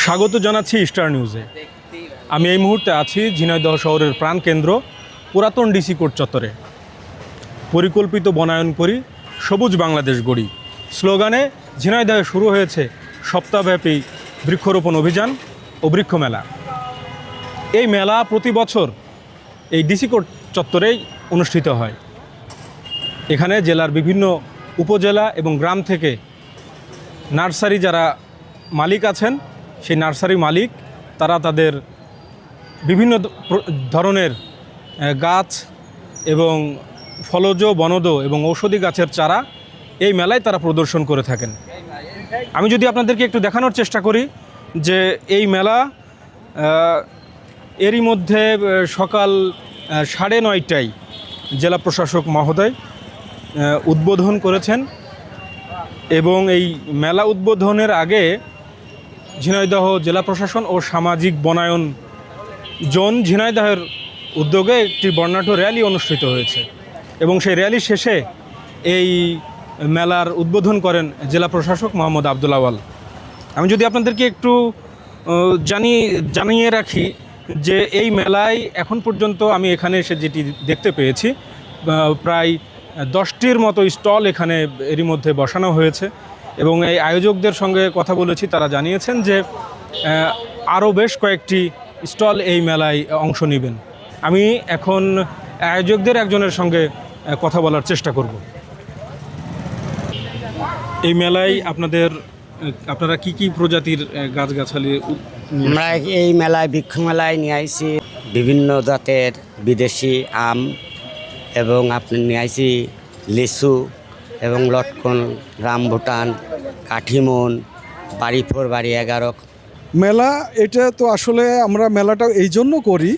স্বাগত জানাচ্ছি স্টার নিউজে। আমি এই মুহূর্তে আছি ঝিনাইদহ শহরের প্রাণকেন্দ্র পুরাতন ডিসি কোর্ট চত্বরে। পরিকল্পিত বনায়ন করি, সবুজ বাংলাদেশ গড়ি স্লোগানে ঝিনাইদহে শুরু হয়েছে সপ্তাহব্যাপী বৃক্ষরোপণ অভিযান ও বৃক্ষ মেলা। এই মেলা প্রতি বছর এই ডিসি কোর্ট চত্বরেই অনুষ্ঠিত হয়। এখানে জেলার বিভিন্ন উপজেলা এবং গ্রাম থেকে নার্সারি যারা মালিক আছেন, সেই নার্সারি মালিক তারা তাদের বিভিন্ন ধরনের গাছ এবং ফলজ, বনজ এবং ঔষধি গাছের চারা এই মেলায় তারা প্রদর্শন করে থাকেন। আমি যদি আপনাদেরকে একটু দেখানোর চেষ্টা করি যে এই মেলা এরই মধ্যে সকাল 9:30টায় জেলা প্রশাসক মহোদয় উদ্বোধন করেছেন এবং এই মেলা উদ্বোধনের আগে ঝিনাইদহ জেলা প্রশাসন ও সামাজিক বনায়ন জোন ঝিনাইদহের উদ্যোগে একটি বর্ণাঢ্য র্যালি অনুষ্ঠিত হয়েছে এবং সেই র্যালি শেষে এই মেলার উদ্বোধন করেন জেলা প্রশাসক মোহাম্মদ আব্দুল আওয়াল। আমি যদি আপনাদেরকে একটু জানিয়ে রাখি যে এই মেলায় এখন পর্যন্ত আমি এখানে এসে যেটি দেখতে পেয়েছি, প্রায় 10টির মতো স্টল এখানে এরই মধ্যে বসানো হয়েছে এবং এই আয়োজকদের সঙ্গে কথা বলেছি, তারা জানিয়েছেন যে আরও বেশ কয়েকটি স্টল এই মেলায় অংশ নেবেন। আমি এখন আয়োজকদের একজনের সঙ্গে কথা বলার চেষ্টা করব। এই মেলায় আপনারা কি প্রজাতির গাছগাছালি? আমরা এই মেলায় বৃক্ষ মেলায় নিয়ে আইছি বিভিন্ন জাতের বিদেশি আম এবং আপনি নিয়ে আইছি লিচু এবং লটকন, রামভুটান, কাঠিমন, বাড়ি 4 বাড়ি 11। মেলা এটা তো আসলে আমরা মেলাটা এই জন্য করি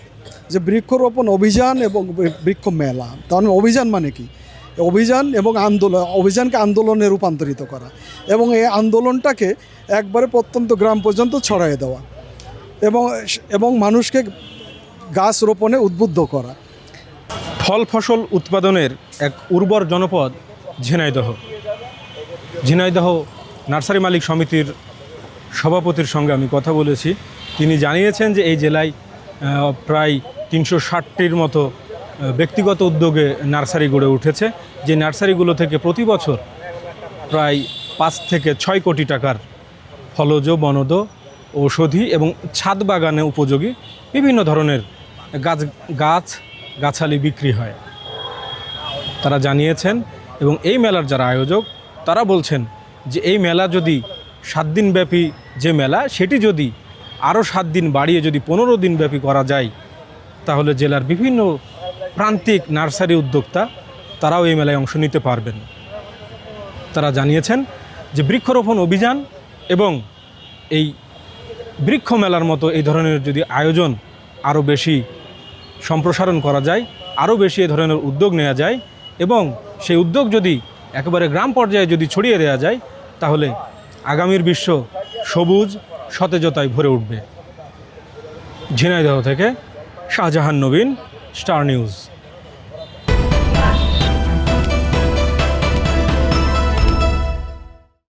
যে বৃক্ষরোপণ অভিযান এবং বৃক্ষ মেলা। তার অভিযান মানে কি? অভিযান এবং আন্দোলন, অভিযানকে আন্দোলনে রূপান্তরিত করা এবং এই আন্দোলনটাকে একবারে প্রত্যন্ত গ্রাম পর্যন্ত ছড়িয়ে দেওয়া এবং মানুষকে গাছ রোপণে উদ্বুদ্ধ করা। ফল ফসল উৎপাদনের এক উর্বর জনপদ ঝিনাইদহ নার্সারি মালিক সমিতির সভাপতির সঙ্গে আমি কথা বলেছি। তিনি জানিয়েছেন যে এই জেলায় প্রায় 360টির মতো ব্যক্তিগত উদ্যোগে নার্সারি গড়ে উঠেছে, যে নার্সারিগুলো থেকে প্রতি বছর প্রায় 5 থেকে 6 কোটি টাকার ফলজ, বনজ, ঔষধি এবং ছাদ বাগানে উপযোগী বিভিন্ন ধরনের গাছালি বিক্রি হয় তারা জানিয়েছেন। এবং এই মেলার যারা আয়োজক তারা বলছেন যে এই মেলা যদি 7 দিন ব্যাপী যে মেলা, সেটি যদি আরও 7 দিন বাড়িয়ে যদি 15 দিন ব্যাপী করা যায়, তাহলে জেলার বিভিন্ন প্রান্তিক নার্সারি উদ্যোক্তা তারাও এই মেলায় অংশ নিতে পারবেন। তারা জানিয়েছেন যে বৃক্ষরোপণ অভিযান এবং এই বৃক্ষ মেলার মতো এই ধরনের যদি আয়োজন আরও বেশি সম্প্রসারণ করা যায়, আরও বেশি এ ধরনের উদ্যোগ নেওয়া যায় এবং সেই উদ্যোগ যদি একেবারে গ্রাম পর্যায়ে যদি ছড়িয়ে দেওয়া যায়, তাহলে আগামীর বিশ্ব সবুজ সতেজতায় ভরে উঠবে। ঝিনাইদহ থেকে শাহজাহান নবীন, স্টার নিউজ।